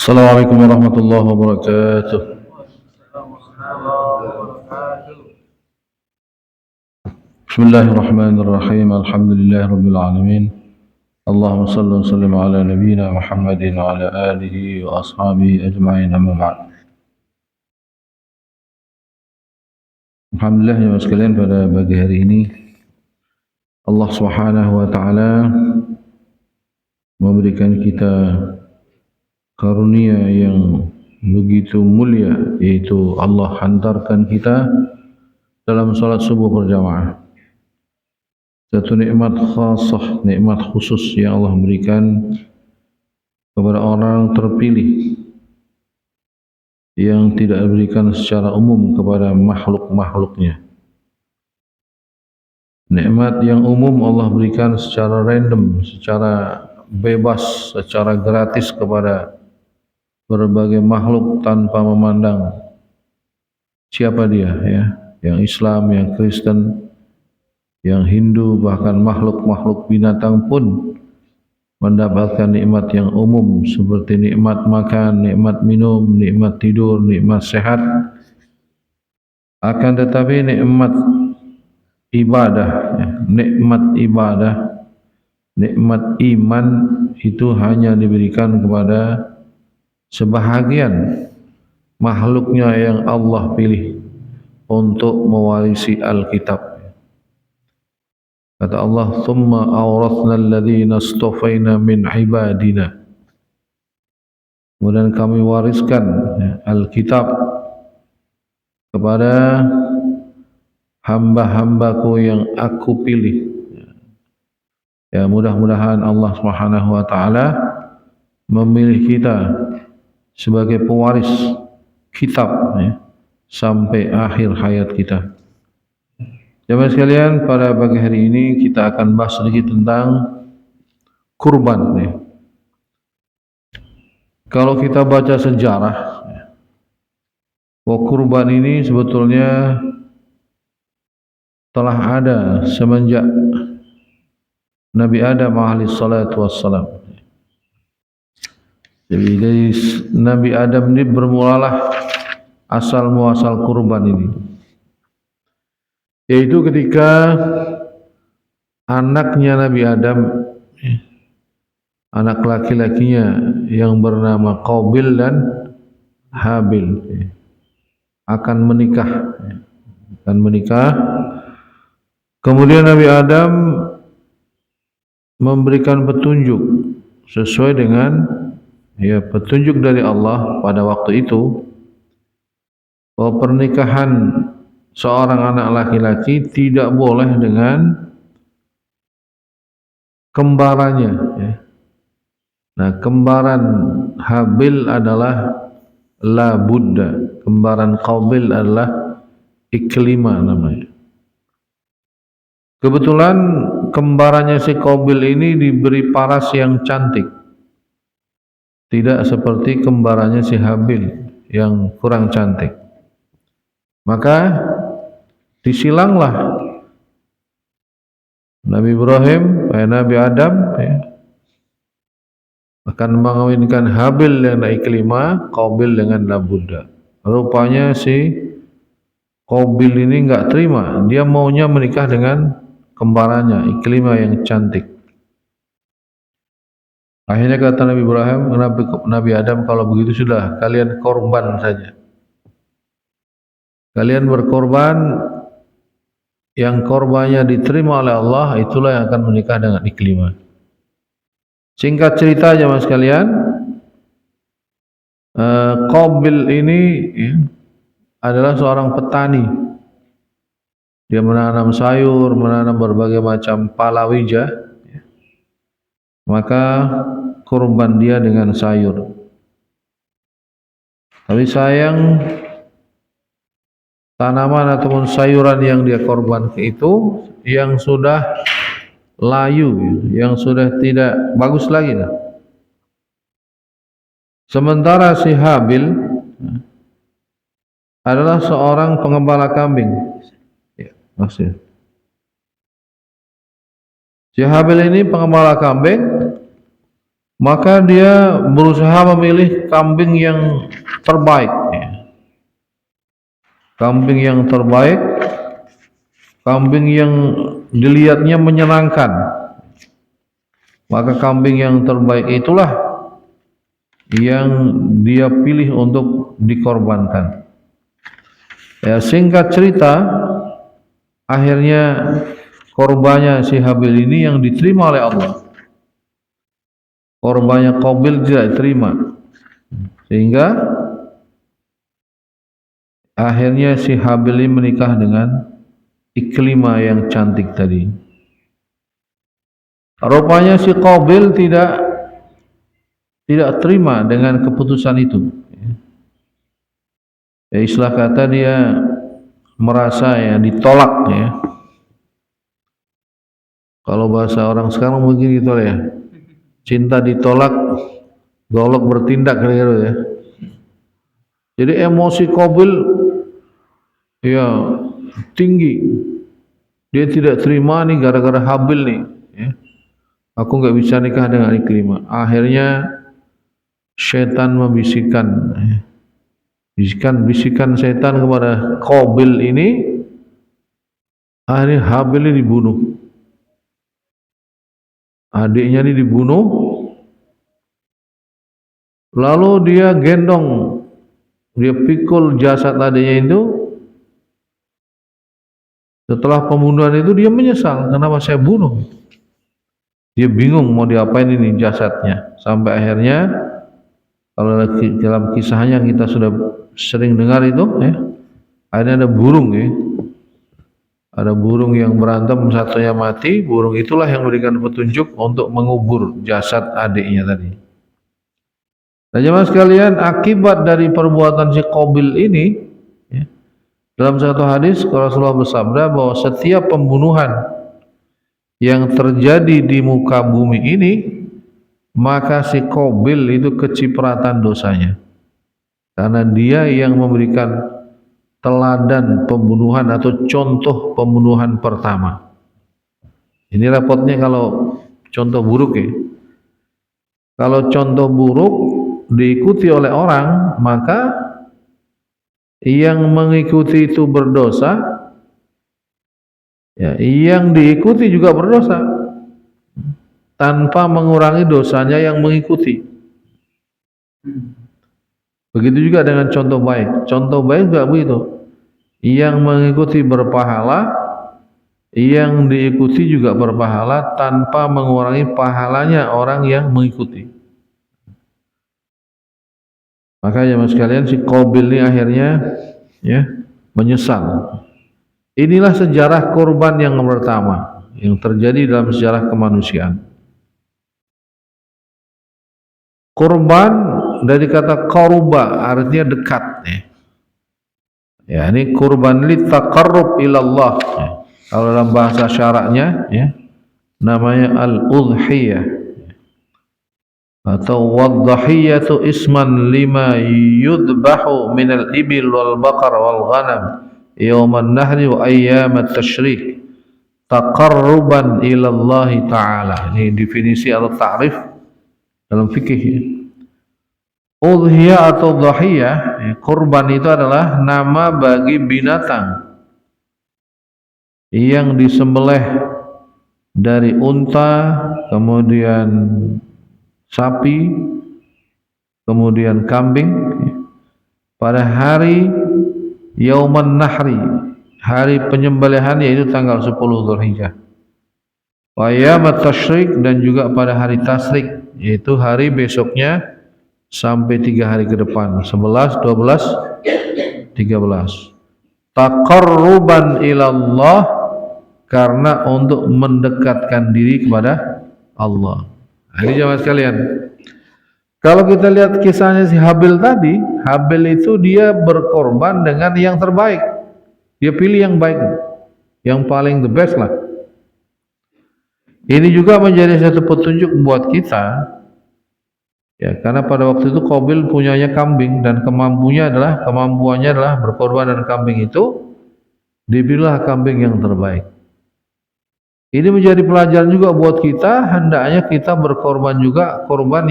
Assalamualaikum warahmatullahi wabarakatuh. Bismillahirrahmanirrahim. Alhamdulillahirabbil alamin. Allahumma shalli wa sallim ala nabiyyina Muhammadin wa ala alihi wa ashabihi ajma'in, amma ba'd. Alhamdulillah ya sekalian, pada pagi hari ini Allah Subhanahu wa taala memberikan kita karunia yang begitu mulia, yaitu Allah hantarkan kita dalam salat subuh berjamaah. Satu nikmat khasah, nikmat khusus yang Allah berikan kepada orang terpilih yang tidak diberikan secara umum kepada makhluk-makhluknya. Nikmat yang umum Allah berikan secara random, secara bebas, secara gratis kepada berbagai makhluk tanpa memandang siapa dia, ya, yang Islam, yang Kristen, yang Hindu, bahkan makhluk-makhluk binatang pun mendapatkan nikmat yang umum seperti nikmat makan, nikmat minum, nikmat tidur, nikmat sehat. Akan tetapi nikmat ibadah, nikmat ibadah, nikmat iman itu hanya diberikan kepada sebahagian makhluknya yang Allah pilih untuk mewarisi Alkitab. Kata Allah, "Tsumma awrathna alladhina istafaina min ibadina." Kemudian kami wariskan Alkitab kepada hamba-hambaku yang aku pilih. Ya, mudah-mudahan Allah Subhanahu wa taala memilih kita sebagai pewaris kitab, ya, sampai akhir hayat kita. Jemaah sekalian, pada pagi hari ini kita akan bahas sedikit tentang kurban. Kalau kita baca sejarah, bahwa kurban ini sebetulnya telah ada semenjak Nabi Adam alaihi salatu wassalam. Jadi dari Nabi Adam ini bermulalah asal muasal kurban ini, yaitu ketika anaknya Nabi Adam, anak laki-lakinya yang bernama Qabil dan Habil, akan menikah. Kemudian Nabi Adam memberikan petunjuk sesuai dengan petunjuk dari Allah pada waktu itu, bahwa pernikahan seorang anak laki-laki tidak boleh dengan kembarannya. Nah, kembaran Habil adalah la Buddha, kembaran Qabil adalah Iklima namanya. Kebetulan kembarannya si Qabil ini diberi paras yang cantik, tidak seperti kembarannya si Habil yang kurang cantik. Maka disilanglah Nabi Ibrahim, Nabi Adam, akan mengawinkan Habil dengan Iklima, Qabil dengan la Buddha. Rupanya si Qabil ini enggak terima, dia maunya menikah dengan kembarannya Iklima yang cantik. Akhirnya kata Nabi Ibrahim, Nabi Adam, kalau begitu sudah, kalian korban saja. Kalian berkorban, yang korbannya diterima oleh Allah, itulah yang akan menikah dengan Iklima. Singkat cerita jemaah sekalian, Qabil ini adalah seorang petani. Dia menanam sayur, menanam berbagai macam palawija, maka kurban dia dengan sayur. Tapi sayang, tanaman ataupun sayuran yang dia korban itu yang sudah layu, yang sudah tidak bagus lagi. Sementara si Habil adalah seorang pengembala kambing. Maksudnya, si Habil ini pengembala kambing, maka dia berusaha memilih kambing yang terbaik, ya. Kambing yang terbaik, kambing yang dilihatnya menyenangkan, maka kambing yang terbaik itulah yang dia pilih untuk dikorbankan. Ya, singkat cerita, akhirnya korbannya si Habil ini yang diterima oleh Allah. Korbannya Qabil tidak diterima, sehingga akhirnya si Habil ini menikah dengan Iklimah yang cantik tadi. Rupanya si Qabil tidak terima dengan keputusan itu. Ya, istilah kata dia merasa ya ditolak, ya. Kalau bahasa orang sekarang mungkin gitu ya. Cinta ditolak, golok bertindak kira-kira ya. Jadi emosi Qabil ya tinggi. Dia tidak terima nih gara-gara Habil nih, ya. Aku nggak bisa nikah dengan Iklimah. Akhirnya setan membisikkan, ya, bisikan setan kepada Qabil ini, akhirnya Habil ini dibunuh. Adiknya ini dibunuh, lalu dia gendong, dia pikul jasad adiknya itu. Setelah pembunuhan itu dia menyesal, kenapa saya bunuh? Dia bingung mau diapain ini jasadnya, sampai akhirnya kalau dalam kisahnya kita sudah sering dengar itu, ya, akhirnya ada burung, ya. Ada burung yang berantem, satunya mati. Burung itulah yang memberikan petunjuk untuk mengubur jasad adiknya tadi. Nah, jemaah sekalian, akibat dari perbuatan si Qabil ini, ya, dalam satu hadis Rasulullah bersabda bahwa setiap pembunuhan yang terjadi di muka bumi ini, maka si Qabil itu kecipratan dosanya, karena dia yang memberikan teladan pembunuhan atau contoh pembunuhan pertama. Ini rapotnya kalau contoh buruk, ya. Kalau contoh buruk diikuti oleh orang, maka yang mengikuti itu berdosa, ya, yang diikuti juga berdosa tanpa mengurangi dosanya yang mengikuti. Begitu juga dengan contoh baik. Contoh baik juga begitu. Yang mengikuti berpahala, yang diikuti juga berpahala tanpa mengurangi pahalanya orang yang mengikuti. Makanya mas sekalian, si Qabil ini akhirnya, ya, menyesal. Inilah sejarah korban yang pertama yang terjadi dalam sejarah kemanusiaan. Korban dari kata qaruba artinya dekat, ya. Ya, ini kurban li taqarrub ilallah, ya. Kalau dalam bahasa syaraknya, ya, namanya al-udhiyah atau wadhiyatu isman lima yudbahu minal ibil wal baqar wal ghanam yawman nahri wa ayyamat tashrik taqarruban ilallahi ta'ala. Ini definisi atau ta'rif dalam fikih, ya. Udhiyah atau dhahiyah, ya, kurban itu adalah nama bagi binatang yang disembelih dari unta, kemudian sapi, kemudian kambing, ya, pada hari Yauman Nahri, hari penyembelihan, yaitu tanggal 10 Dzulhijjah. Wa ayyamat tasyrik, dan juga pada hari tasyrik, yaitu hari besoknya sampai 3 hari ke depan, 11, 12, 13. Taqarruban ilallah, karena untuk mendekatkan diri kepada Allah. Ini jemaah sekalian, kalau kita lihat kisahnya si Habil tadi, Habil itu dia berkorban dengan yang terbaik. Dia pilih yang baik, yang paling the best lah. Ini juga menjadi satu petunjuk buat kita, ya, karena pada waktu itu Qabil punyanya kambing dan kemampuannya adalah berkorban dengan kambing itu, dipilihlah kambing yang terbaik. Ini menjadi pelajaran juga buat kita, hendaknya kita berkorban juga korban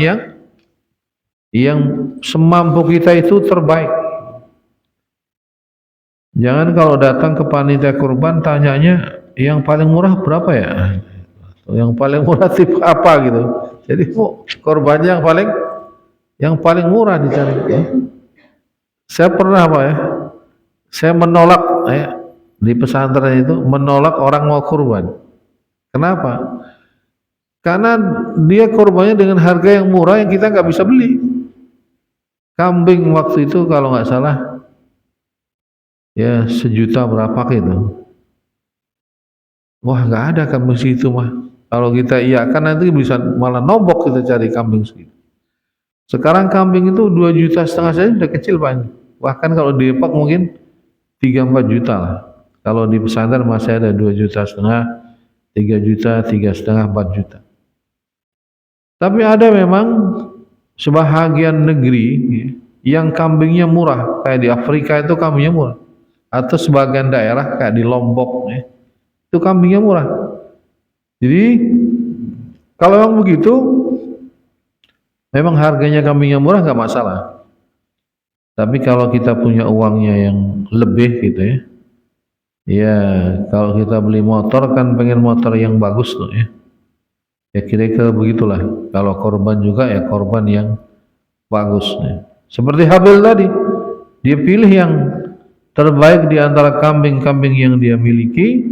yang semampu kita itu terbaik. Jangan kalau datang ke panitia kurban tanyanya yang paling murah berapa ya? Yang paling murah tipe apa gitu. Jadi korbannya yang paling murah dicari. Ya. Saya pernah apa ya? Saya menolak di pesantren itu menolak orang mau kurban. Kenapa? Karena dia korbannya dengan harga yang murah yang kita nggak bisa beli. Kambing waktu itu kalau nggak salah ya 1 juta berapa gitu. Wah nggak ada kambing segitu mah. Kalau kita kan nanti bisa malah nombok kita cari kambing segitu. Sekarang kambing itu 2,5 juta saja udah kecil Pak. Bahkan kalau di Depok mungkin 3-4 juta lah. Kalau di pesantren masih ada 2,5 juta, 3 juta, 3,5, 4 juta. Tapi ada memang sebahagian negeri yang kambingnya murah, kayak di Afrika itu kambingnya murah, atau sebagian daerah kayak di Lombok itu kambingnya murah. Jadi kalau yang begitu memang harganya kambingnya murah nggak masalah. Tapi kalau kita punya uangnya yang lebih gitu ya kalau kita beli motor kan pengen motor yang bagus tuh ya. Ya kira-kira begitulah. Kalau korban juga ya korban yang bagus. Ya. Seperti Habil tadi, dia pilih yang terbaik di antara kambing-kambing yang dia miliki.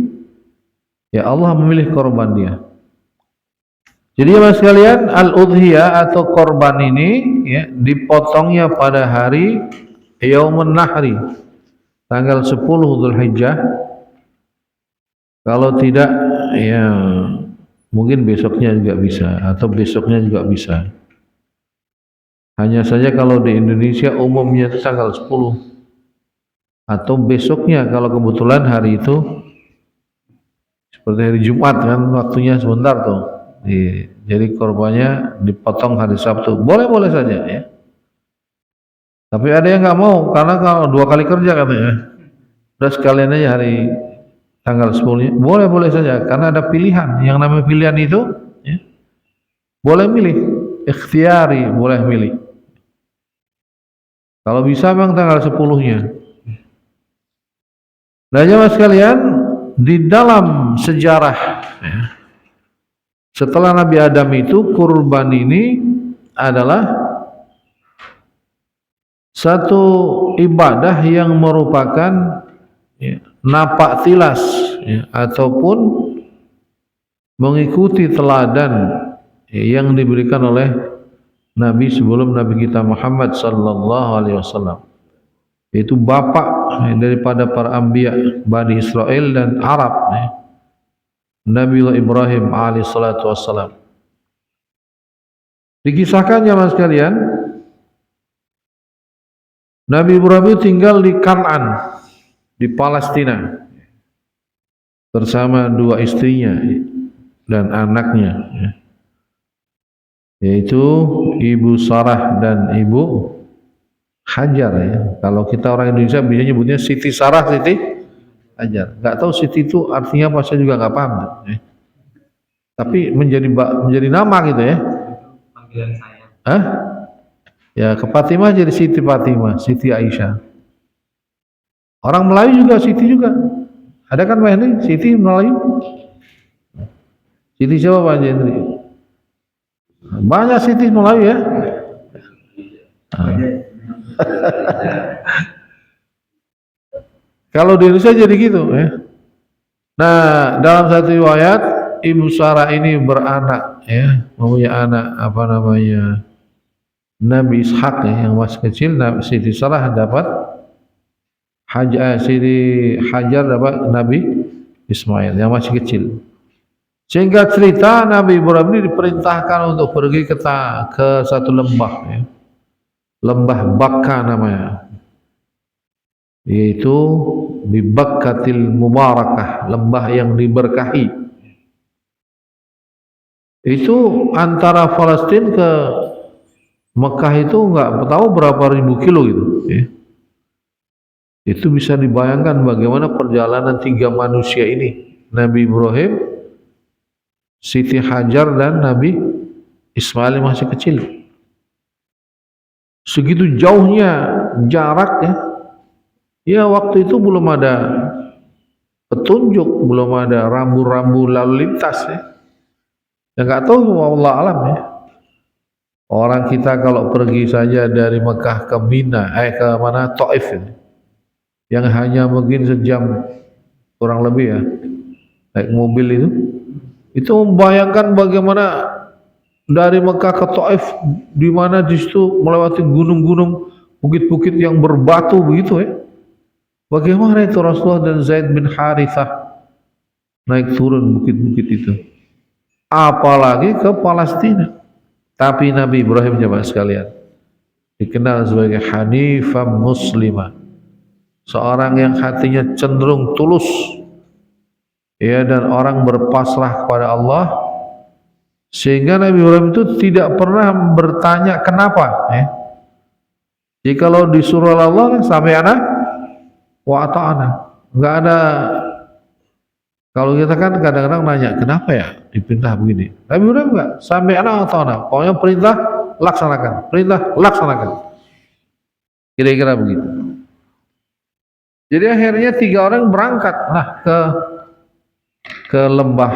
Ya Allah memilih korban dia. Jadi mas sekalian, al-udhiyah atau korban ini ya dipotongnya pada hari Yaumun Nahri, tanggal 10 Dzulhijjah. Kalau tidak ya mungkin besoknya juga bisa atau besoknya juga bisa. Hanya saja kalau di Indonesia umumnya itu tanggal 10 atau besoknya kalau kebetulan hari itu seperti hari Jumat kan waktunya sebentar tuh. Jadi korbannya dipotong hari Sabtu. Boleh-boleh saja ya. Tapi ada yang nggak mau karena kalau 2 kali kerja katanya. Udah sekalian aja hari tanggal 10-nya. Boleh-boleh saja karena ada pilihan. Yang namanya pilihan itu ya, boleh milih, ikhtiari, boleh milih. Kalau bisa memang tanggal 10-nya. Nah, jemaah sekalian, di dalam sejarah ya, setelah Nabi Adam itu kurban ini adalah satu ibadah yang merupakan napak tilas ataupun mengikuti teladan yang diberikan oleh Nabi sebelum Nabi kita Muhammad sallallahu alaihi wasallam, yaitu bapak daripada para anbiya Bani Israel dan Arab, Nabi Ibrahim alaihi salatu wassalam. Dikisahkan jemaah sekalian, Nabi Ibrahim tinggal di Kan'an, di Palestina, bersama 2 istrinya dan anaknya, yaitu Ibu Sarah dan Ibu Hajar ya. Kalau kita orang Indonesia biasanya nyebutnya Siti Sarah, Siti Hajar. Nggak tahu Siti itu artinya apa, saya juga nggak paham. Tapi menjadi nama gitu ya. Panggilan saya. Hah? Ya ke Fatimah jadi Siti Fatimah, Siti Aisyah. Orang Melayu juga Siti juga. Ada kan Pak Henry? Siti Melayu? Siti siapa Pak Henry? Banyak Siti Melayu ya. Kalau di Indonesia jadi gitu ya. Nah, dalam satu riwayat Ibu Sarah ini beranak ya, mempunyai anak apa namanya? Nabi Ishak ya, yang masih kecil. Siti Sarah dapat Siti Hajar dapat Nabi Ismail yang masih kecil. Sehingga cerita Nabi Ibrahim ini diperintahkan untuk pergi ke satu lembah ya. Lembah Bakka namanya, yaitu di Bakkatil Mubarakah, lembah yang diberkahi. Itu antara Palestina ke Mekah itu nggak tahu berapa ribu kilo gitu ya. Itu bisa dibayangkan bagaimana perjalanan 3 manusia ini, Nabi Ibrahim, Siti Hajar dan Nabi Ismail masih kecil. Segitu jauhnya jaraknya. Ya waktu itu belum ada petunjuk, belum ada rambu-rambu lalu lintas ya. Ya nggak tahu, wallah alam ya. Orang kita kalau pergi saja dari Mekah ke Mina, ke mana, Taif ini, yang hanya mungkin sejam kurang lebih ya, naik mobil itu membayangkan bagaimana dari Mekah ke Taif, di mana di situ melewati gunung-gunung, bukit-bukit yang berbatu begitu ya. Bagaimana itu Rasulullah dan Zaid bin Harithah naik turun bukit-bukit itu, apalagi ke Palestina. Tapi Nabi Ibrahim jemaah sekalian dikenal sebagai hanifan muslimah, seorang yang hatinya cenderung tulus ya, dan orang berpasrah kepada Allah, sehingga Nabi Ibrahim itu tidak pernah bertanya kenapa ya. Jadi kalau disuruh Allah sami'na wa ata'na, enggak ada. Kalau kita kan kadang-kadang nanya kenapa ya diperintah begini, Nabi Ibrahim enggak, sami'na wa ata'na, pokoknya perintah laksanakan, perintah laksanakan, kira-kira begitu. Jadi akhirnya 3 orang berangkat ke lembah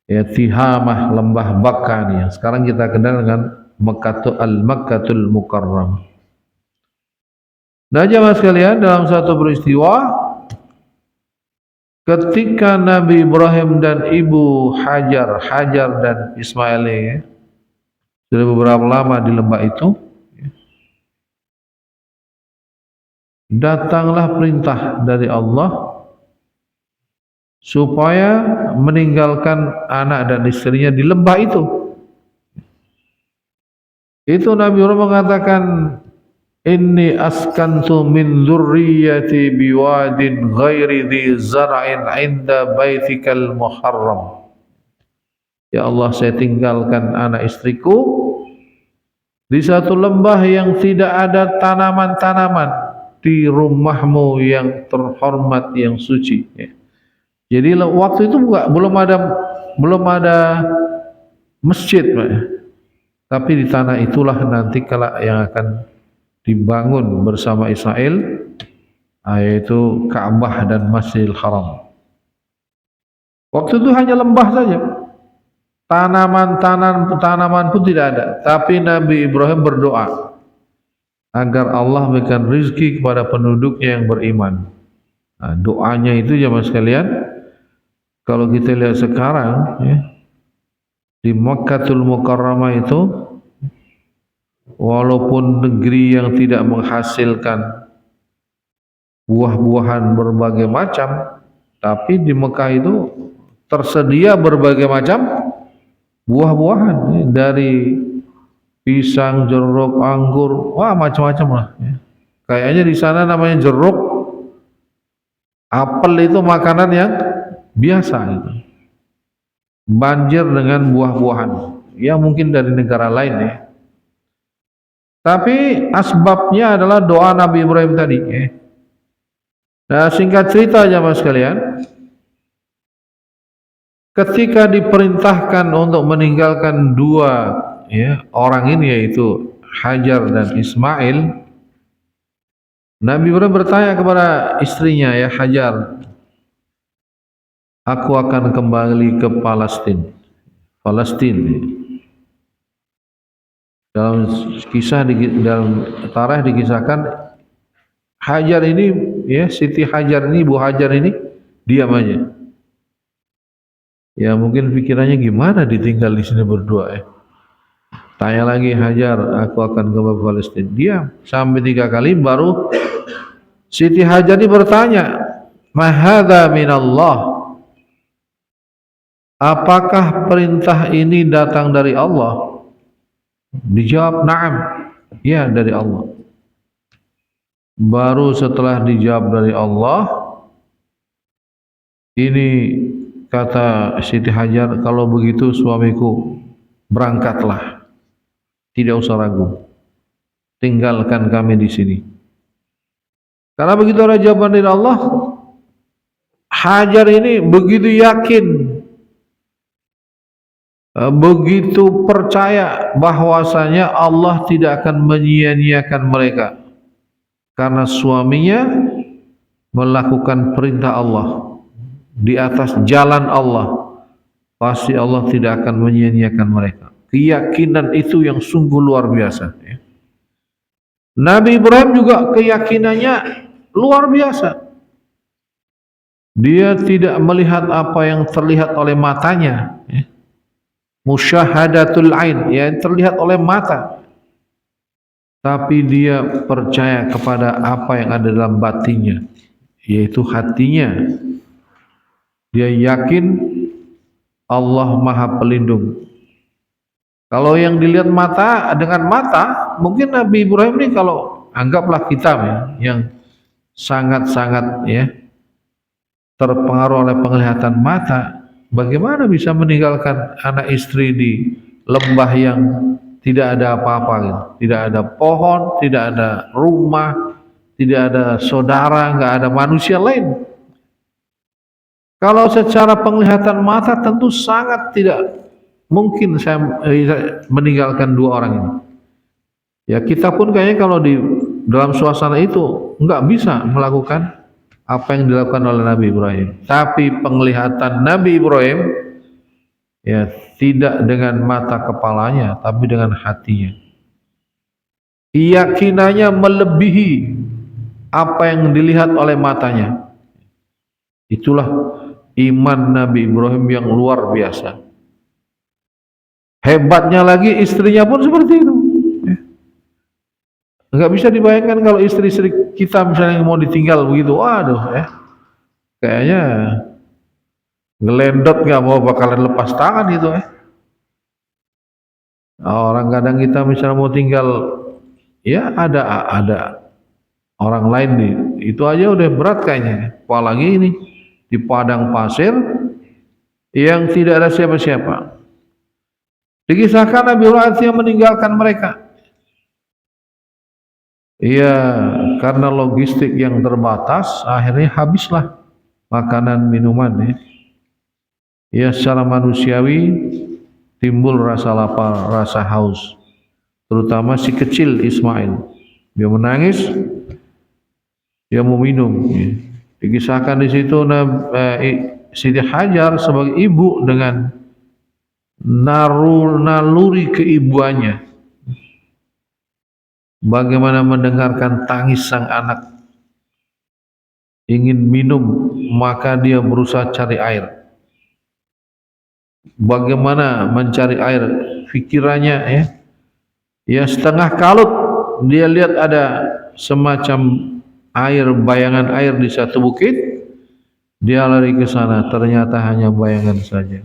ya, Tihamah, lembah Bakka nih, yang sekarang kita kenal dengan Makkatul Mukarramah. Nah jemaah sekalian, dalam satu peristiwa ketika Nabi Ibrahim dan Ibu Hajar dan Ismail ya, sudah beberapa lama di lembah itu, datanglah perintah dari Allah supaya meninggalkan anak dan istrinya di lembah itu. Itu Nabi Ibrahim mengatakan, inni askantu min dzurriyyati biwadin ghairi dzi zar'in 'inda baitikal muharram. Ya Allah, saya tinggalkan anak istriku di satu lembah yang tidak ada tanaman-tanaman, di rumahmu yang terhormat, yang suci ya. Jadi waktu itu belum ada masjid Pak. Tapi di tanah itulah nanti kelak yang akan dibangun bersama Israel, yaitu Ka'bah dan Masjidil Haram. Waktu itu hanya lembah saja, tanaman pun tidak ada. Tapi Nabi Ibrahim berdoa agar Allah memberikan rezeki kepada penduduknya yang beriman. Nah, doanya itu jemaah sekalian, kalau kita lihat sekarang ya, di Makkatul Mukarramah itu, walaupun negeri yang tidak menghasilkan buah-buahan berbagai macam, tapi di Mekah itu tersedia berbagai macam buah-buahan ya, dari pisang, jeruk, anggur, wah macam-macam lah ya. Kayaknya di sana namanya jeruk, apel itu makanan yang biasa itu. Banjir dengan buah-buahan yang mungkin dari negara lain ya. Tapi asbabnya adalah doa Nabi Ibrahim tadi ya. Nah, singkat cerita jemaah sekalian, ketika diperintahkan untuk meninggalkan 2 ya, orang ini, yaitu Hajar dan Ismail, Nabi Ibrahim bertanya kepada istrinya ya Hajar, aku akan kembali ke Palestina. Dalam kisah dalam tarikh dikisahkan Hajar ini ya, Siti Hajar ini, Ibu Hajar ini diam aja. Ya mungkin pikirannya gimana ditinggal di sini berdua ya. Tanya lagi Hajar, aku akan ke Palestina. Diam sampai 3 kali, baru Siti Hajar ini bertanya, mahadza minallah, apakah perintah ini datang dari Allah? Dijawab na'am, ya dari Allah. Baru setelah dijawab dari Allah, ini kata Siti Hajar, kalau begitu suamiku berangkatlah, tidak usah ragu, tinggalkan kami di sini. Karena begitu ada jawaban dari Allah, Hajar ini begitu yakin begitu percaya bahwasanya Allah tidak akan menyia-nyiakan mereka karena suaminya melakukan perintah Allah di atas jalan Allah, pasti Allah tidak akan menyia-nyiakan mereka. Keyakinan itu yang sungguh luar biasa, ya. Nabi Ibrahim juga keyakinannya luar biasa. Dia tidak melihat apa yang terlihat oleh matanya, ya. Musyahadatul ain, yang terlihat oleh mata, tapi dia percaya kepada apa yang ada dalam batinnya, yaitu hatinya. Dia yakin Allah Maha Pelindung. Kalau yang dilihat mata, dengan mata, mungkin Nabi Ibrahim ini, kalau anggaplah kita, ya, yang sangat-sangat, ya, terpengaruh oleh penglihatan mata, bagaimana bisa meninggalkan anak istri di lembah yang tidak ada apa-apa, gitu. Tidak ada pohon, tidak ada rumah, tidak ada saudara, nggak ada manusia lain. Kalau secara penglihatan mata tentu sangat tidak mungkin saya meninggalkan dua orang ini. Ya, kita pun kayaknya kalau di dalam suasana itu nggak bisa melakukan apa yang dilakukan oleh Nabi Ibrahim. Tapi penglihatan Nabi Ibrahim, ya, tidak dengan mata kepalanya, tapi dengan hatinya. Keyakinannya melebihi apa yang dilihat oleh matanya. Itulah iman Nabi Ibrahim yang luar biasa. Hebatnya lagi istrinya pun seperti itu. Nggak bisa dibayangkan kalau istri-istri kita misalnya mau ditinggal begitu, waduh, ya, kayaknya ngelendot, nggak mau bakalan lepas tangan itu, ya. Orang kadang kita misalnya mau tinggal, ya ada orang lain itu aja udah berat kayaknya, apalagi ini di padang pasir yang tidak ada siapa-siapa. Dikisahkan Nabi Ibrahim yang meninggalkan mereka. Iya, karena logistik yang terbatas, akhirnya habislah makanan minuman, ya. Ya, secara manusiawi timbul rasa lapar, rasa haus. Terutama si kecil Ismail. Dia menangis, dia mau minum, ya. Dikisahkan di situ Siti Hajar sebagai ibu dengan naluri keibuannya, bagaimana mendengarkan tangis sang anak ingin minum, maka dia berusaha cari air. Bagaimana mencari air, pikirannya, ya, ya setengah kalut dia lihat ada semacam air, bayangan air di satu bukit. Dia lari ke sana, ternyata hanya bayangan saja.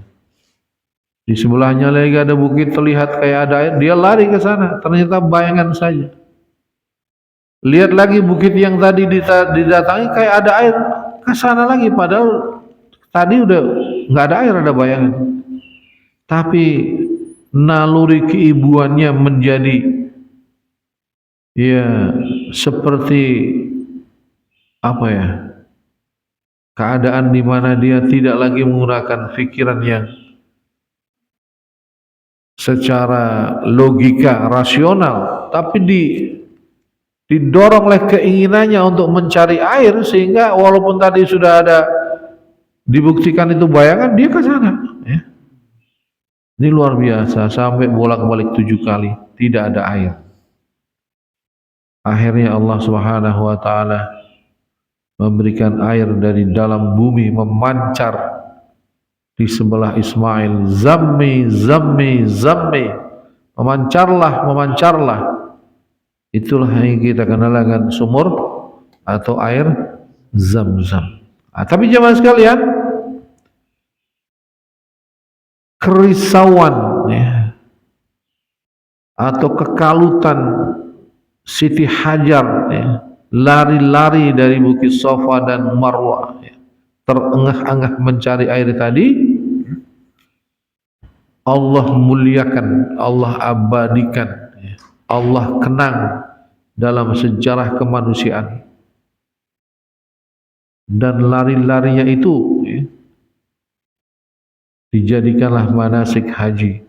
Di sebelahnya lagi ada bukit, terlihat kayak ada air, dia lari ke sana, ternyata bayangan saja. Lihat lagi bukit yang tadi didatangi, kayak ada air, ke sana lagi, padahal tadi udah nggak ada air, ada bayangan. Tapi naluri keibuannya menjadi, ya, seperti apa, ya, keadaan di mana dia tidak lagi menggunakan pikiran yang secara logika rasional, tapi didorong oleh keinginannya untuk mencari air, sehingga walaupun tadi sudah ada dibuktikan itu bayangan, dia ke sana, ya. Ini luar biasa, sampai bolak-balik 7 kali tidak ada air. Akhirnya Allah Subhanahu wa taala memberikan air dari dalam bumi memancar di sebelah Ismail. Zammi zammi zammi, memancarlah, memancarlah. Itulah yang kita kenal dengan sumur atau air Zam-Zam. Tapi jemaah sekalian, kerisauan, ya, atau kekalutan Siti Hajar, ya, lari-lari dari Bukit Safa dan Marwah, ya, terengah-engah mencari air tadi, Allah muliakan, Allah abadikan, ya, Allah kenang dalam sejarah kemanusiaan. Dan lari-larinya itu, ya, dijadikanlah manasik haji,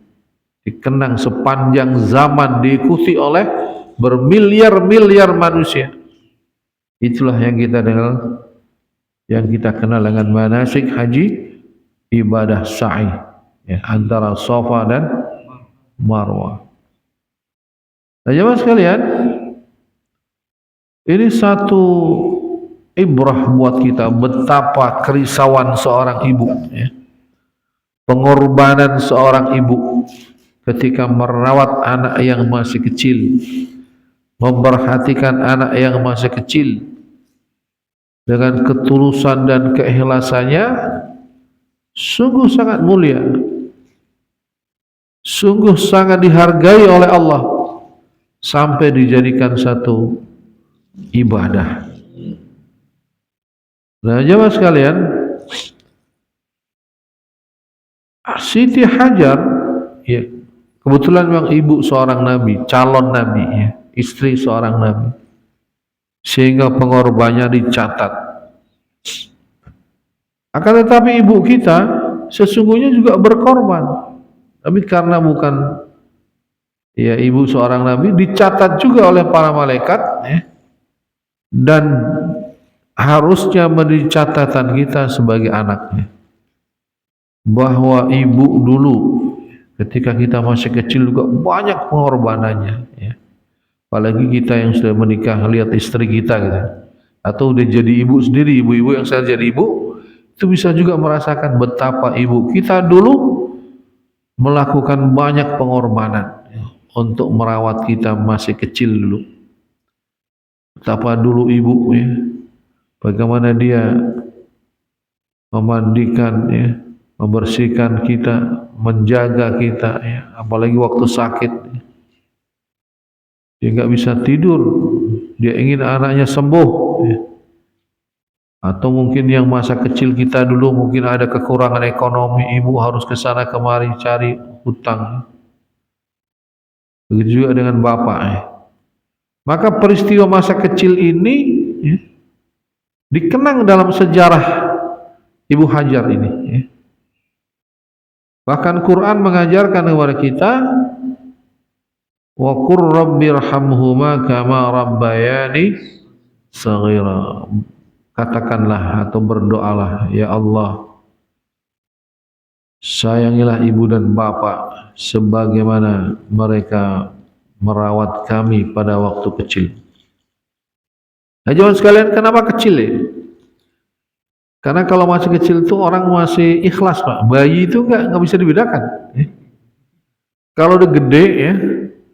dikenang sepanjang zaman, diikuti oleh bermiliar-miliar manusia. Itulah yang kita kenal dengan manasik haji, ibadah sa'i, ya, antara Safa dan Marwah. Nah, jemaah sekalian, ini satu ibrah buat kita betapa kerisauan seorang ibu, ya. Pengorbanan seorang ibu ketika merawat anak yang masih kecil, memperhatikan anak yang masih kecil dengan ketulusan dan keikhlasannya, sungguh sangat mulia, sungguh sangat dihargai oleh Allah, sampai dijadikan satu ibadah. Nah, jemaah sekalian, Siti Hajar, ya, kebetulan memang ibu seorang nabi, calon nabi, ya, istri seorang nabi, sehingga pengorbanannya dicatat. Akan tetapi ibu kita sesungguhnya juga berkorban, tapi karena bukan, ya, ibu seorang nabi, dicatat juga oleh para malaikat, ya, dan harusnya menjadi catatan kita sebagai anaknya, bahwa ibu dulu ketika kita masih kecil juga banyak pengorbanannya, ya. Apalagi kita yang sudah menikah, lihat istri kita gitu, atau udah jadi ibu sendiri, ibu-ibu yang saya jadi ibu, itu bisa juga merasakan betapa ibu kita dulu melakukan banyak pengorbanan, ya, untuk merawat kita masih kecil dulu. Betapa dulu ibu, ya, bagaimana dia memandikan, ya, membersihkan kita, menjaga kita, ya, apalagi waktu sakit, ya. Dia nggak bisa tidur, dia ingin anaknya sembuh, ya. Atau mungkin yang masa kecil kita dulu mungkin ada kekurangan ekonomi, ibu harus ke sana kemari cari hutang. Begitu juga dengan bapak, ya. Maka peristiwa masa kecil ini, ya, dikenang dalam sejarah Ibu Hajar ini, ya. Bahkan Quran mengajarkan kepada kita, wa qur rabbirhamhuma kama rabbayani shaghira. Katakanlah atau berdoalah, ya Allah, sayangilah ibu dan bapak sebagaimana mereka merawat kami pada waktu kecil. Nah, jangan sekalian, kenapa kecil, ya? Karena kalau masih kecil itu orang masih ikhlas, Pak. Bayi itu nggak bisa dibedakan, ya. Kalau udah gede, ya,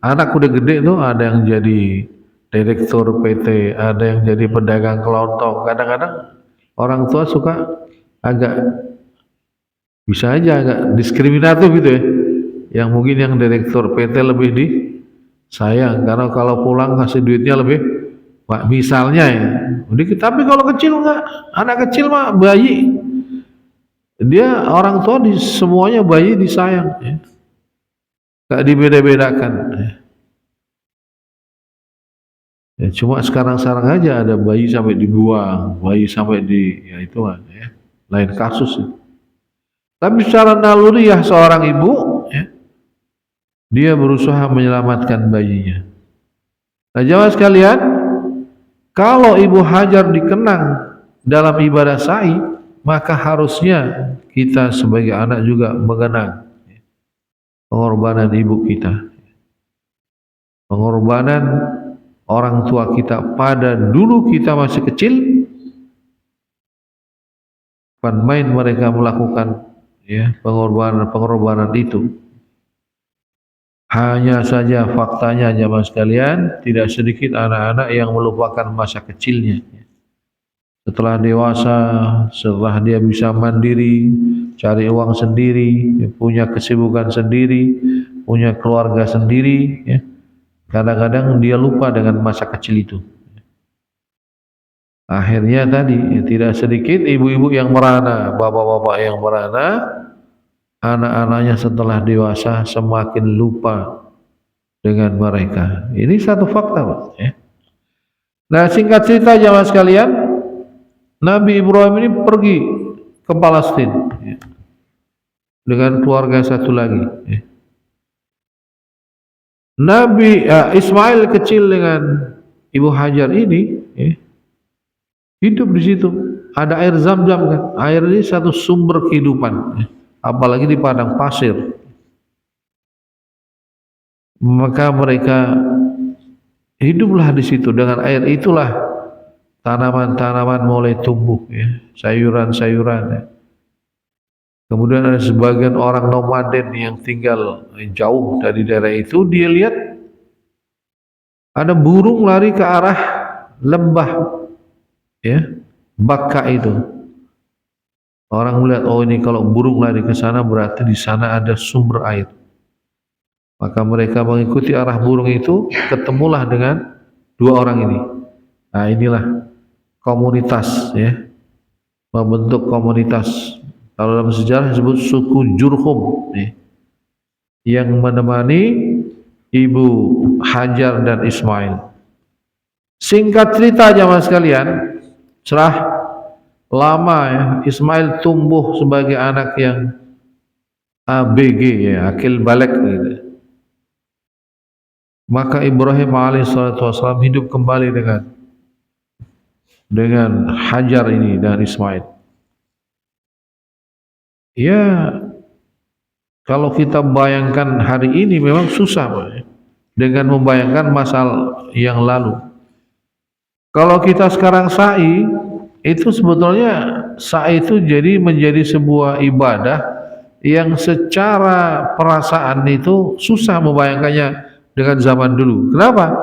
anak udah gede tuh, ada yang jadi direktur PT, ada yang jadi pedagang kelontong. Kadang-kadang orang tua suka agak, bisa aja agak diskriminatif gitu, ya. Yang mungkin yang direktur PT lebih disayang karena kalau pulang kasih duitnya lebih, Pak, misalnya, ya. Tapi kalau kecil enggak, anak kecil mah bayi, dia orang tua semuanya bayi disayang, ya. Enggak dibeda-bedakan, ya. Ya, cuma sekarang-sekarang aja ada bayi sampai dibuang, bayi sampai ya itu kan, ya, lain kasus, ya. Tapi secara naluriah seorang ibu, ya, dia berusaha menyelamatkan bayinya. Nah, jemaah sekalian, kalau Ibu Hajar dikenang dalam ibadah sa'i, maka harusnya kita sebagai anak juga mengenang pengorbanan ibu kita, pengorbanan orang tua kita pada dulu kita masih kecil. Bukan main mereka melakukan, ya, pengorbanan itu. Hanya saja faktanya, jemaah sekalian, tidak sedikit anak-anak yang melupakan masa kecilnya. Setelah dewasa, setelah dia bisa mandiri, cari uang sendiri, punya kesibukan sendiri, punya keluarga sendiri, ya, kadang-kadang dia lupa dengan masa kecil itu. Akhirnya tadi, ya, tidak sedikit ibu-ibu yang merana, bapak-bapak yang merana, anak-anaknya setelah dewasa semakin lupa dengan mereka. Ini satu fakta, Pak, ya. Nah, singkat cerita jemaah sekalian, Nabi Ibrahim ini pergi ke Palestina, ya. dengan keluarga satu lagi. Nabi Ismail kecil dengan Ibu Hajar ini hidup di situ. Ada air Zam-Zam kan. Air ini satu sumber kehidupan. Apalagi di padang pasir. Maka mereka hiduplah di situ. Dengan air itulah tanaman-tanaman mulai tumbuh, sayuran-sayuran. Kemudian ada sebagian orang nomaden yang tinggal jauh dari daerah itu, dia lihat ada burung lari ke arah lembah, Bakka itu. Orang melihat, oh ini kalau burung lari ke sana berarti di sana ada sumber air. Maka mereka mengikuti arah burung itu, ketemulah dengan dua orang ini. Nah, inilah komunitas, membentuk komunitas. Kalau dalam sejarah disebut suku Jurhum, yang menemani Ibu Hajar dan Ismail. Singkat cerita jamaah sekalian, setelah lama Ismail tumbuh sebagai anak yang ABG, akil balik gitu. Maka Ibrahim alaihissalam hidup kembali dengan Hajar ini dan Ismail. Ya, kalau kita bayangkan hari ini memang susah dengan membayangkan masa yang lalu. Kalau kita sekarang sa'i, itu sebetulnya sa'i itu menjadi sebuah ibadah yang secara perasaan itu susah membayangkannya dengan zaman dulu. Kenapa?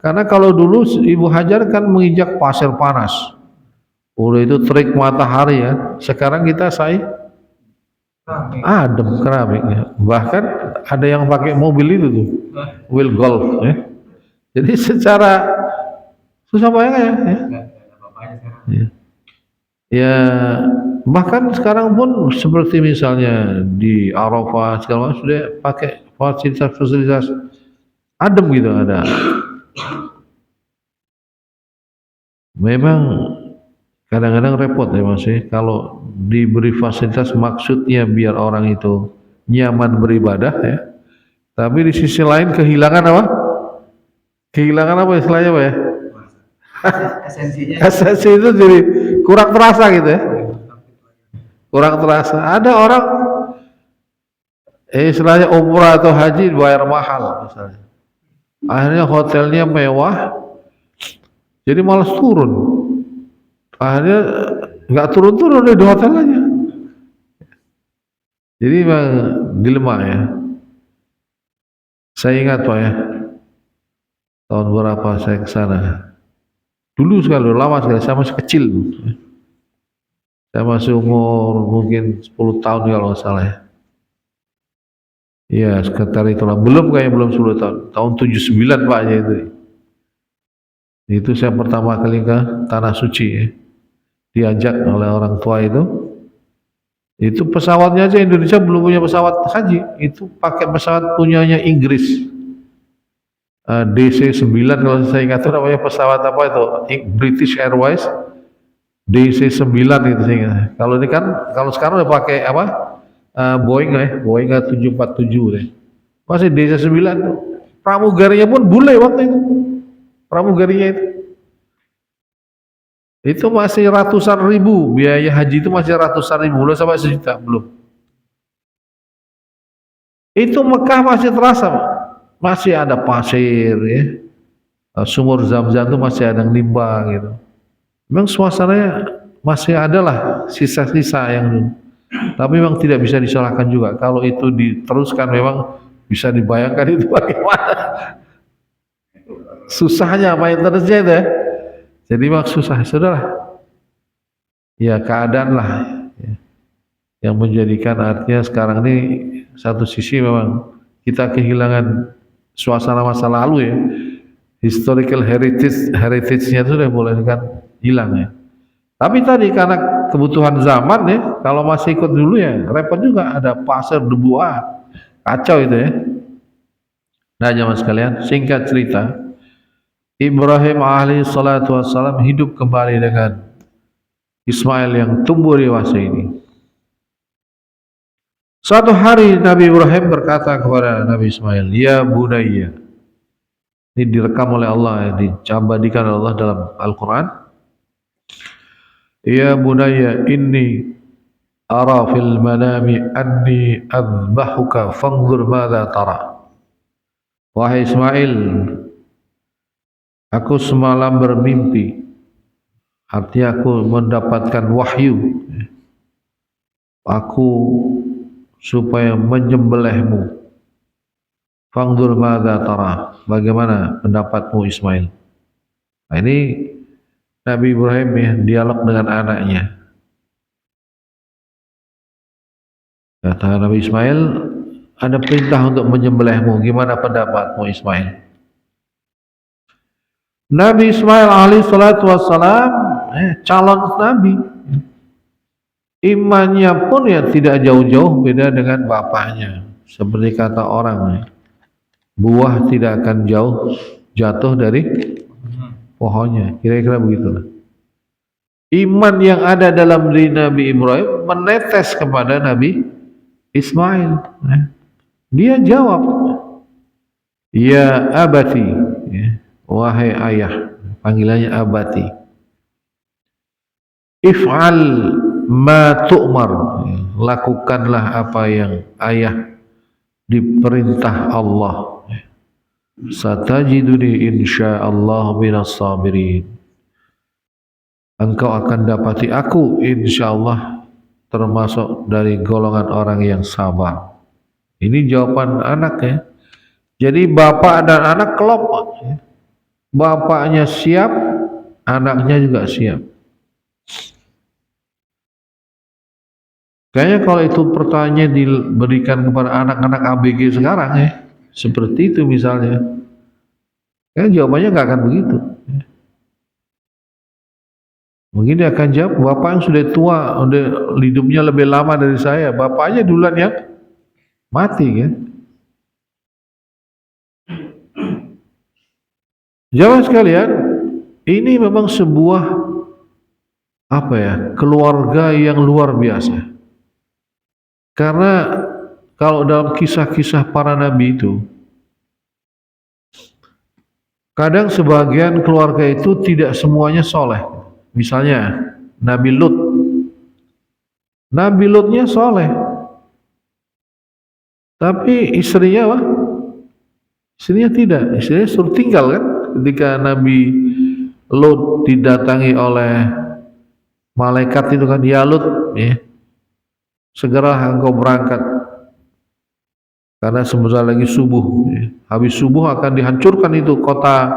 Karena kalau dulu Ibu Hajar kan menginjak pasir panas, udah itu terik matahari ya. Sekarang kita sa'i adem keramik, bahkan ada yang pakai mobil itu tuh, mobil golf, Jadi secara susah bayangnya, ya. Bahkan sekarang pun seperti misalnya di Arafah segala macam sudah pakai fasilitas adem gitu ada. Memang kadang-kadang repot ya Mas, kalau diberi fasilitas maksudnya biar orang itu nyaman beribadah tapi di sisi lain kehilangan apa? Kehilangan apa istilahnya Pak ya? Esensi itu jadi kurang terasa gitu ya. Kurang terasa. Ada orang istilahnya umrah atau haji bayar mahal misalnya. Akhirnya hotelnya mewah, jadi malas turun. Akhirnya nggak turun-turun di hotel aja. Jadi memang dilema ya. Saya ingat Pak ya, tahun berapa saya ke sana. Dulu sekali, lama sekali, saya masih kecil. Saya masih umur mungkin 10 tahun kalau nggak salah ya. Iya, sekitar itulah. Belum 10 tahun. Tahun 79 Pak itu. Itu saya pertama kali ke Tanah Suci diajak oleh orang tua itu. Itu pesawatnya aja Indonesia belum punya pesawat haji. Itu pakai pesawat punyanya Inggris. DC-9 kalau saya ingat itu namanya pesawat apa itu? British Airways DC-9 itu saya ingat. Kalau ini kan kalau sekarang udah pakai apa? Boeing Boeing 747 deh. Masih DC-9 tuh. Pramugarinya pun bule waktu itu. Pramugarinya itu masih ratusan ribu, biaya haji itu masih ratusan ribu, belum sampai sejuta, belum. Itu Mekah masih terasa, masih ada pasir sumur Zam-Zam itu masih ada limbah gitu. Memang suasananya masih ada lah sisa-sisa yang dulu. Tapi memang tidak bisa disalahkan juga. Kalau itu diteruskan memang bisa dibayangkan itu bagaimana susahnya maintenance-nya itu Jadi memang susah, saudara. Ya keadaan lah yang menjadikan artinya sekarang ini satu sisi memang kita kehilangan suasana masa lalu historical heritage-nya itu sudah mulai kan hilang Tapi tadi karena kebutuhan zaman kalau masih ikut dulu repot juga, ada pasir debu kacau itu Nah jamaah sekalian, singkat cerita, Ibrahim alaihissalatu wassalam hidup kembali dengan Ismail yang tumbuh dewasa ini. Suatu hari Nabi Ibrahim berkata kepada Nabi Ismail, "Ya bunayya." Ini direkam oleh Allah, diabadikan oleh Allah dalam Al-Quran. "Ya bunayya inni ara fil manami anni adbahuka fanzur madza tara." Wahai Ismail, aku semalam bermimpi, artinya aku mendapatkan wahyu, aku supaya menyembelihmu. Fangdur madza tara, bagaimana pendapatmu Ismail? Nah, ini Nabi Ibrahim ya, dialog dengan anaknya. Kata Nabi Ismail, ada perintah untuk menyembelihmu, gimana pendapatmu Ismail? Nabi Ismail alaihi salatu wassalam calon nabi. Imannya pun ya tidak jauh-jauh beda dengan bapaknya. Seperti kata orang, buah tidak akan jauh jatuh dari pohonnya. Kira-kira begitulah. Iman yang ada dalam diri Nabi Ibrahim menetes kepada Nabi Ismail. Dia jawab, "Ya abati," wahai ayah, panggilannya abati. "If'al ma tu'mar," lakukanlah apa yang ayah diperintah Allah. "Satajiduni insyaallah minas sabirin." Engkau akan dapati aku insyaallah termasuk dari golongan orang yang sabar. Ini jawaban anak ya. Jadi bapak dan anak klop. Bapaknya siap, anaknya juga siap. Kayaknya kalau itu pertanyaan diberikan kepada anak-anak ABG sekarang ya, seperti itu misalnya, kan jawabannya nggak akan begitu. Mungkin dia akan jawab, bapak yang sudah tua, udah hidupnya lebih lama dari saya, bapaknya duluan yang mati kan. Jamaah sekalian, ini memang sebuah keluarga yang luar biasa. Karena kalau dalam kisah-kisah para nabi itu, kadang sebagian keluarga itu tidak semuanya soleh. Misalnya Nabi Lut. Nabi Lutnya soleh, tapi istrinya apa? Istrinya tidak. Istrinya suruh tinggal kan. Ketika Nabi Lut didatangi oleh malaikat itu kan, "Ya Lut, ya, segera engkau berangkat karena sebentar lagi subuh. Habis subuh akan dihancurkan itu kota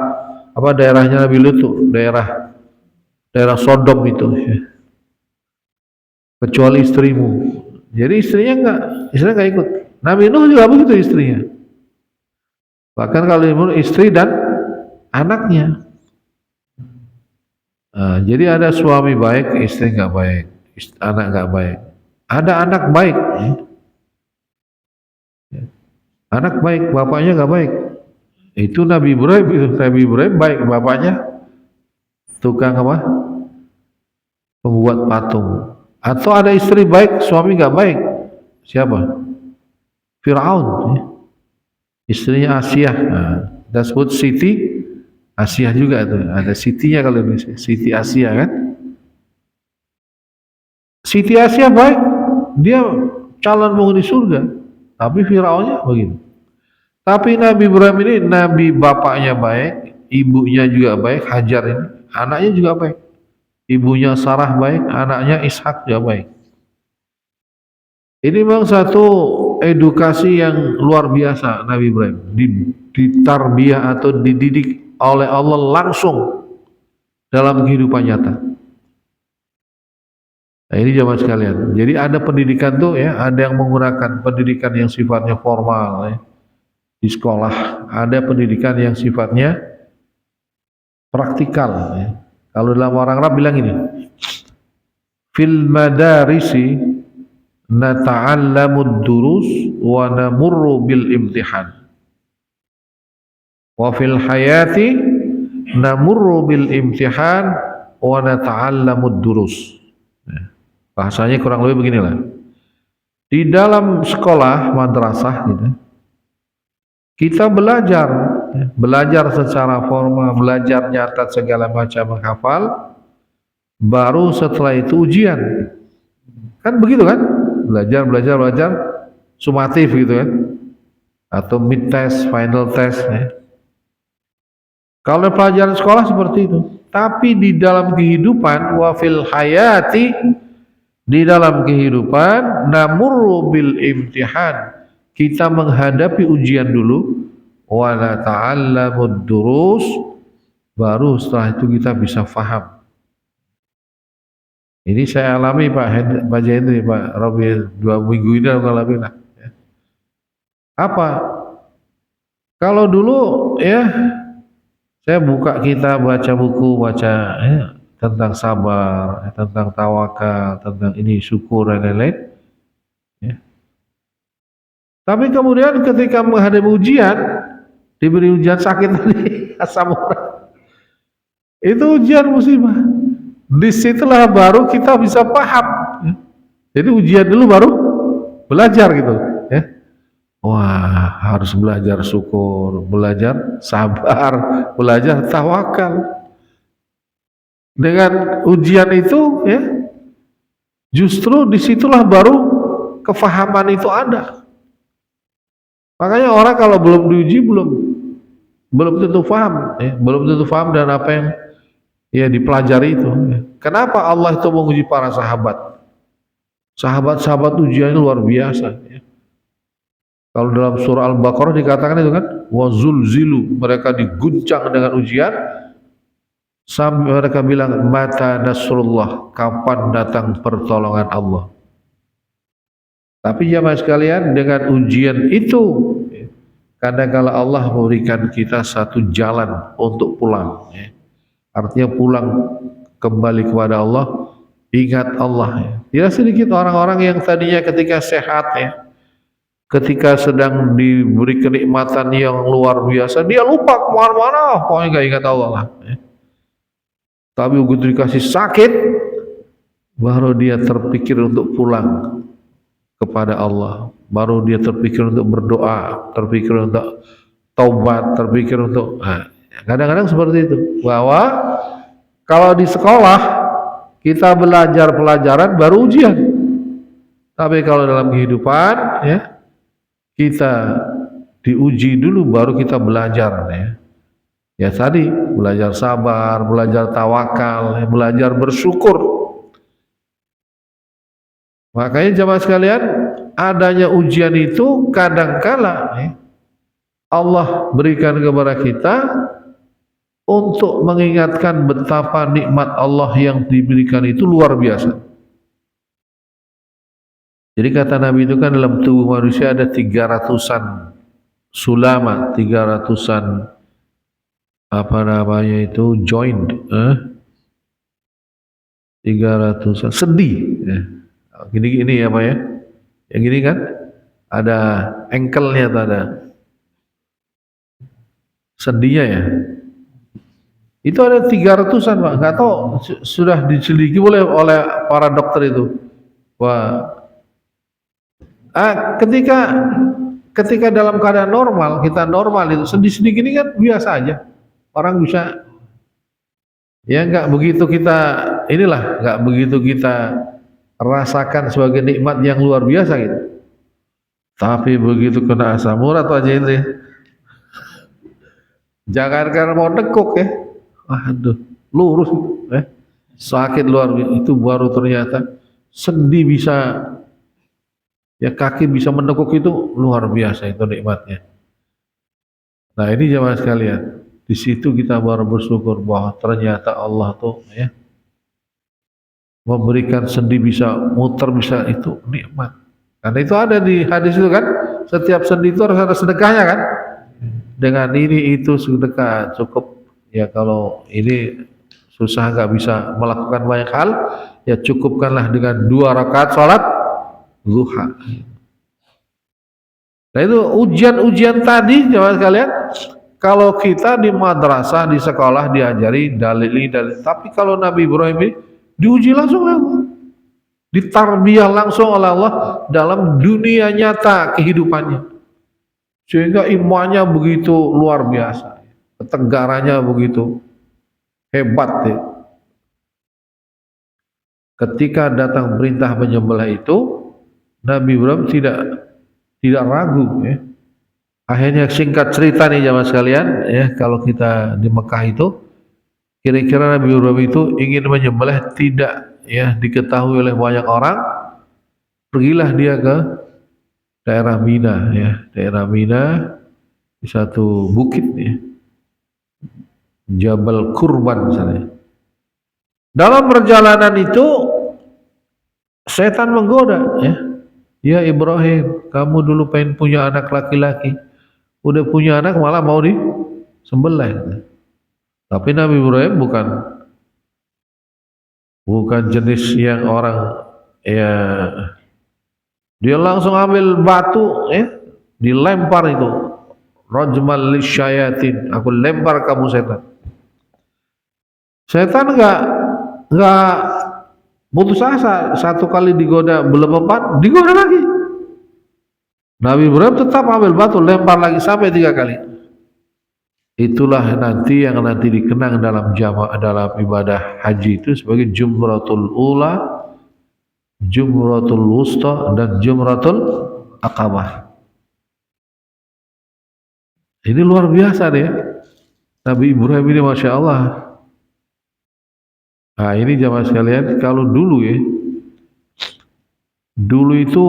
daerahnya Nabi Lut itu, daerah Sodom itu, ya. Kecuali istrimu." Jadi istrinya enggak ikut. Nabi Nuh juga begitu istrinya. Bahkan kalau istri dan anaknya. Jadi ada suami baik, istri enggak baik, anak enggak baik. Ada anak baik, ya. Anak baik, bapaknya enggak baik. Itu Nabi Ibrahim baik, bapaknya tukang apa? Pembuat patung. Atau ada istri baik, suami enggak baik. Siapa? Firaun, ya. Istrinya Asyah. Kita sebut Siti Asyah juga tuh. Ada Sitinya kalau Indonesia, Siti Asyah kan? Siti Asyah baik, dia calon penghuni surga. Tapi Firaunnya begitu. Tapi Nabi Ibrahim ini, Nabi bapaknya baik, ibunya juga baik, Hajar ini, anaknya juga baik. Ibunya Sarah baik, anaknya Ishak juga baik. Ini memang satu edukasi yang luar biasa Nabi Ibrahim. Ditarbiyah atau dididik oleh Allah langsung dalam kehidupan nyata. Nah, ini jamaah sekalian. Jadi ada pendidikan tuh ya, ada yang menggunakan pendidikan yang sifatnya formal ya, di sekolah, ada pendidikan yang sifatnya praktikal ya. Kalau dalam orang Arab bilang ini, fil madarisi nata'allamud durus wa namurru bil imtihan, wa fil hayati namurru bil imtihan wa nata'allamud durus. Bahasanya kurang lebih beginilah. Di dalam sekolah madrasah gitu, kita belajar, belajar secara formal, belajar nyatat segala macam menghafal, baru setelah itu ujian. Kan begitu kan? Belajar, belajar, belajar, sumatif gitu kan? Atau mid test, final test. Ya. Kalau pelajaran sekolah seperti itu, tapi di dalam kehidupan, wafil hayati, di dalam kehidupan, namurru bil imtihan, kita menghadapi ujian dulu, wala ta'allamud durus, baru setelah itu kita bisa faham. Ini saya alami Pak Hendri, Pak Robi, 2 minggu ini aku alami lah. Apa? Kalau dulu ya, saya buka kita baca buku, baca ya, tentang sabar, tentang tawakal, tentang ini syukur dan lain-lain. Ya. Tapi kemudian ketika menghadapi ujian, diberi ujian sakit tadi, asam urat, itu ujian musibah. Disitulah baru kita bisa paham. Ya. Jadi ujian dulu baru belajar gitu. Ya. Wah, harus belajar syukur, belajar sabar, belajar tawakal. Dengan ujian itu ya, justru disitulah baru kefahaman itu ada. Makanya orang kalau belum diuji belum tentu paham, ya, belum tentu paham dan apa yang ya dipelajari itu. Ya. Kenapa Allah itu menguji para sahabat? Sahabat-sahabat ujiannya luar biasa. Ya. Kalau dalam surah Al-Baqarah dikatakan itu kan, wazulzilu, mereka diguncang dengan ujian. Sampai mereka bilang, mata nasrullah, kapan datang pertolongan Allah. Tapi jamaah sekalian, dengan ujian itu, kadang-kala Allah memberikan kita satu jalan untuk pulang. Ya. Artinya pulang kembali kepada Allah, ingat Allah. Ya. Tidak sedikit orang-orang yang tadinya ketika sehat, ya, ketika sedang diberi kenikmatan yang luar biasa, dia lupa kemana-mana, pokoknya gak ingat Allah lah. Ya. Tapi begitu dikasih sakit, baru dia terpikir untuk pulang kepada Allah. Baru dia terpikir untuk berdoa, terpikir untuk taubat, terpikir untuk... kadang-kadang seperti itu. Bahwa kalau di sekolah, kita belajar pelajaran baru ujian. Tapi kalau dalam kehidupan, ya, kita diuji dulu baru kita belajar. Ya. Ya tadi, belajar sabar, belajar tawakal, belajar bersyukur. Makanya jemaah sekalian, adanya ujian itu kadangkala Allah berikan kepada kita untuk mengingatkan betapa nikmat Allah yang diberikan itu luar biasa. Jadi kata Nabi itu kan dalam tubuh manusia ada 300-an sulama, 300-an apa namanya itu joint, 300 sendi, gini-gini ya Pak ya, yang gini kan ada ankle-nya, ada sendinya ya, itu ada 300-an Pak, nggak tahu sudah diselidiki oleh para dokter itu. Wah, ketika dalam keadaan normal, kita normal itu sendi-sendi gini kan biasa aja. Orang bisa, ya nggak begitu kita nggak begitu kita rasakan sebagai nikmat yang luar biasa gitu. Tapi begitu kena asam urat aja itu, jangan karena mau nekuk ya, waduh, lurus, sakit luar biasa. Itu baru ternyata sendi bisa, ya kaki bisa menekuk, itu luar biasa itu nikmatnya. Nah ini jemaah sekalian. Di situ kita baru bersyukur bahwa ternyata Allah tuh ya memberikan sendi bisa muter, bisa, itu nikmat. Karena itu ada di hadis itu kan, setiap sendi itu harus ada sedekahnya kan. Dengan ini itu sedekah cukup. Ya kalau ini susah nggak bisa melakukan banyak hal, ya cukupkanlah dengan 2 rakaat sholat duha. Nah itu ujian-ujian tadi jemaah sekalian. Kalau kita di madrasah, di sekolah diajari dalil, tapi kalau Nabi Ibrahim ini diuji langsung Allah. ditarbiyah langsung oleh Allah dalam dunia nyata kehidupannya, sehingga imannya begitu luar biasa, ketegarannya begitu hebat ya. Ketika datang perintah menyembelih itu, Nabi Ibrahim tidak ragu ya. Akhirnya singkat cerita nih jamaah sekalian ya, kalau kita di Mekah itu kira-kira Nabi Ibrahim itu ingin menyembelih tidak ya diketahui oleh banyak orang, pergilah dia ke daerah Mina ya, daerah Mina di satu bukit ya, Jabal Kurban misalnya. Dalam perjalanan itu setan menggoda ya. Ya Ibrahim, kamu dulu pengen punya anak laki-laki, udah punya anak malah mau disembelih. Tapi Nabi Ibrahim bukan jenis yang orang ya, dia langsung ambil batu ya, dilempar itu, rajmal lisyayatin, aku lempar kamu setan. Setan enggak putus asa, satu kali digoda belum mempan, digoda lagi. Nabi Ibrahim tetap ambil batu, lempar lagi sampai 3 kali. Itulah nanti yang nanti dikenang dalam dalam ibadah haji itu sebagai Jumratul Ula, Jumratul Wusta, dan Jumratul Aqabah. Ini luar biasa deh ya. Nabi Ibrahim ini Masya Allah. Nah ini jamaah sekalian, kalau dulu ya, dulu itu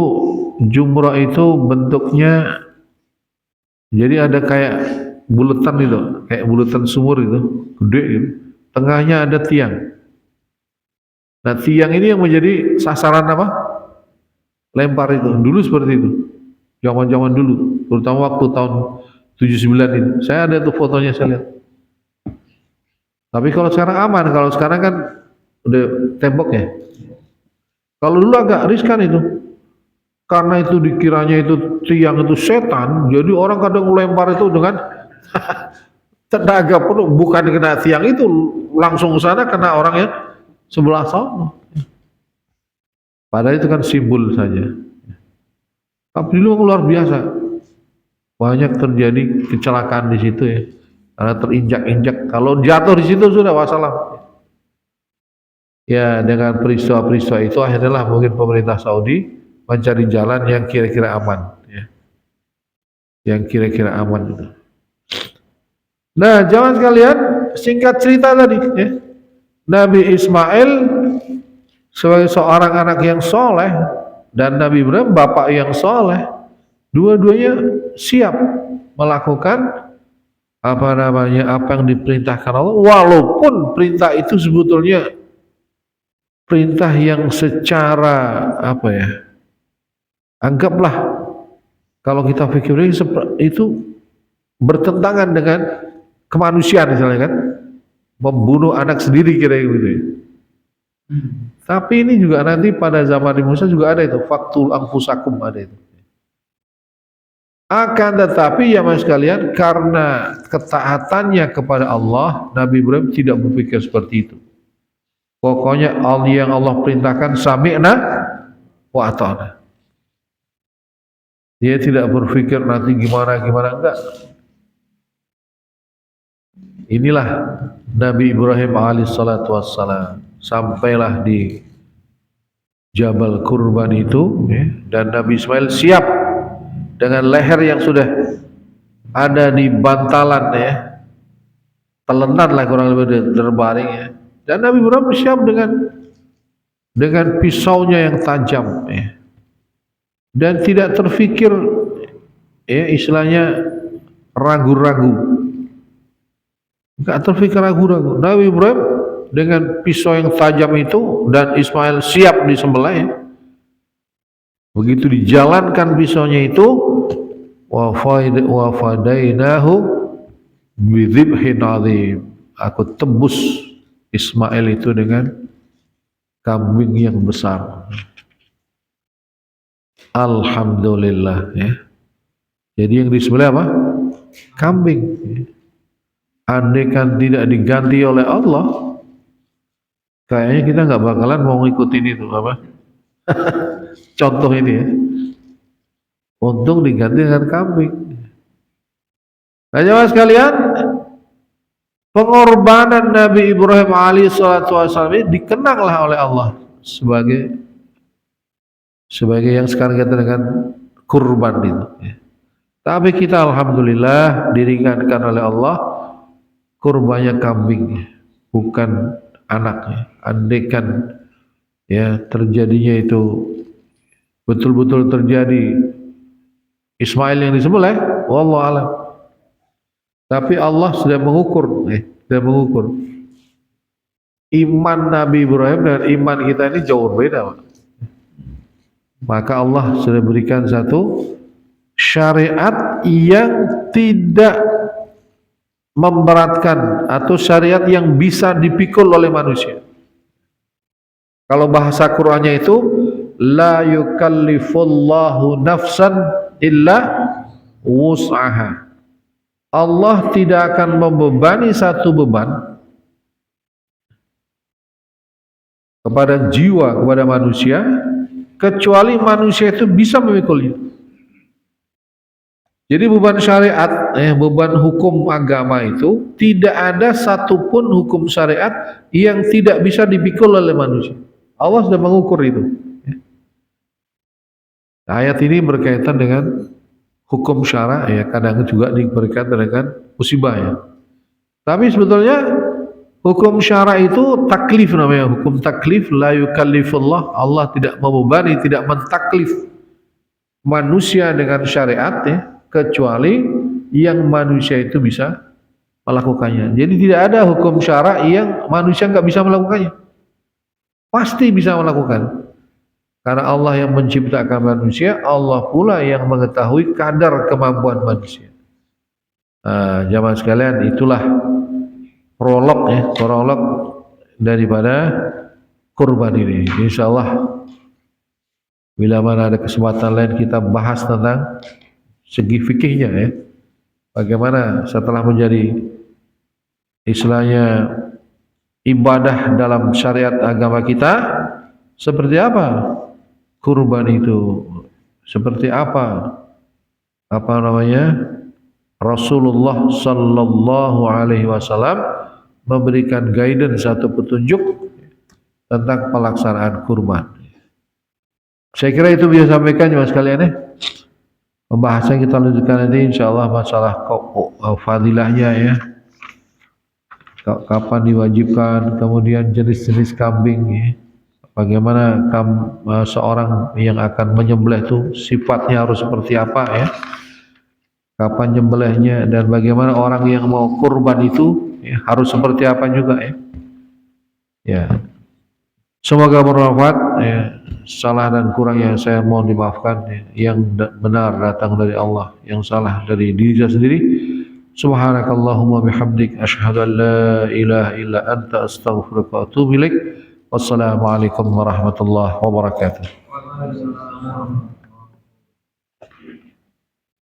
jumrah itu bentuknya jadi ada kayak buletan itu, kayak buletan sumur itu, gede gitu. Tengahnya ada tiang. Nah tiang ini yang menjadi sasaran apa? Lempar itu. Dulu seperti itu. Zaman-zaman dulu, terutama waktu tahun 79 ini. Saya ada tuh fotonya saya lihat. Tapi kalau sekarang aman, kalau sekarang kan udah tembok ya. Kalau dulu agak riskan itu. Karena itu dikiranya itu tiang itu setan, jadi orang kadang melempar itu dengan tenaga penuh, bukan kena tiang itu, langsung ke sana kena orangnya sebelah sana. Padahal itu kan simbol saja. Tapi dulu luar biasa, banyak terjadi kecelakaan di situ ya, karena terinjak-injak. Kalau jatuh di situ sudah wassalam. Ya dengan peristiwa-peristiwa itu akhirnya lah mungkin pemerintah Saudi mencari jalan yang kira-kira aman, ya. Yang kira-kira aman itu. Nah, jangan sekalian, singkat cerita tadi, ya. Nabi Ismail sebagai seorang anak yang soleh dan Nabi Ibrahim bapak yang soleh, dua-duanya siap melakukan apa yang diperintahkan Allah, walaupun perintah itu sebetulnya perintah yang secara apa ya, anggaplah kalau kita pikir itu bertentangan dengan kemanusiaan misalnya kan, membunuh anak sendiri kira-kira gitu ya. Tapi ini juga nanti pada zaman Musa juga ada itu, faktul anfusakum ada itu. Akan tetapi ya mas sekalian, karena ketaatannya kepada Allah, Nabi Ibrahim tidak berpikir seperti itu. Pokoknya yang Allah perintahkan sami'na wa ata'na. Dia tidak berpikir nanti gimana enggak. Inilah Nabi Ibrahim alaihissalatu wassalam, sampailah di Jabal Kurban itu ya, dan Nabi Ismail siap dengan leher yang sudah ada di bantalan ya, telenan lah kurang lebih terbaring ya. Dan Nabi Ibrahim siap dengan pisaunya yang tajam ya. Dan tidak terfikir ya istilahnya ragu-ragu. Enggak terfikir ragu-ragu. Nabi Ibrahim dengan pisau yang tajam itu dan Ismail siap disembelih ya. Begitu dijalankan pisaunya itu, wa fadainahu bidzibhin adzim. Aku tebus Ismail itu dengan kambing yang besar. Alhamdulillah ya. Jadi yang disembelih apa? Kambing. Andai kan tidak diganti oleh Allah, kayaknya kita nggak bakalan mau ngikutin itu apa? Contoh ini ya. Untung diganti dengan kambing. Nah, jemaah sekalian, pengorbanan Nabi Ibrahim alaihissalam ini dikenanglah oleh Allah sebagai yang sekarang kita dengan kurban itu. Tapi kita alhamdulillah diringankan oleh Allah, kurbannya kambing, bukan anaknya. Andaikan ya terjadinya itu betul-betul terjadi Ismail yang disembelih, wallahu alam. Tapi Allah sudah mengukur, iman Nabi Ibrahim dan iman kita ini jauh berbeda. Maka Allah sudah berikan satu syariat yang tidak memberatkan atau syariat yang bisa dipikul oleh manusia. Kalau bahasa Qur'annya itu la yukallifullahu nafsan illa wus'aha. Allah tidak akan membebani satu beban kepada jiwa, kepada manusia, kecuali manusia itu bisa memikulnya. Jadi beban syariat, beban hukum agama itu tidak ada satupun hukum syariat yang tidak bisa dipikul oleh manusia. Allah sudah mengukur itu. Ayat ini berkaitan dengan hukum syara, ya kadang juga berkaitan dengan musibah ya. Tapi sebetulnya hukum syara itu taklif namanya, hukum taklif, la yukallifullah, Allah tidak membebani, tidak mentaklif manusia dengan syariat ya, kecuali yang manusia itu bisa melakukannya. Jadi tidak ada hukum syara yang manusia nggak bisa melakukannya. Pasti bisa melakukan. Karena Allah yang menciptakan manusia, Allah pula yang mengetahui kadar kemampuan manusia. Jamaah sekalian, itulah prolog daripada kurban ini. Insyaallah bila mana ada kesempatan lain kita bahas tentang segi fikihnya ya. Bagaimana setelah menjadi istilahnya ibadah dalam syariat agama kita, seperti apa kurban itu, seperti apa namanya Rasulullah sallallahu alaihi wasallam memberikan guidance satu petunjuk tentang pelaksanaan kurban. Saya kira itu bisa sampaikan ya sekalian ya. Pembahasan kita lanjutkan nanti insyaallah masalah fadilahnya ya. Kapan diwajibkan, kemudian jenis-jenis kambing ya. Bagaimana seorang yang akan menyembelih itu sifatnya harus seperti apa ya, kapan nyembelihnya, dan bagaimana orang yang mau kurban itu ya, harus seperti apa juga ya. Ya, semoga bermanfaat ya. Salah dan kurang yang saya mohon dimaafkan ya. Yang benar datang dari Allah, yang salah dari diri saya sendiri. Subhanakallahumma bihamdik asyhadu an la ilaha illa anta astaghfiruka wa atubu ilaik. Wassalamualaikum warahmatullahi wabarakatuh.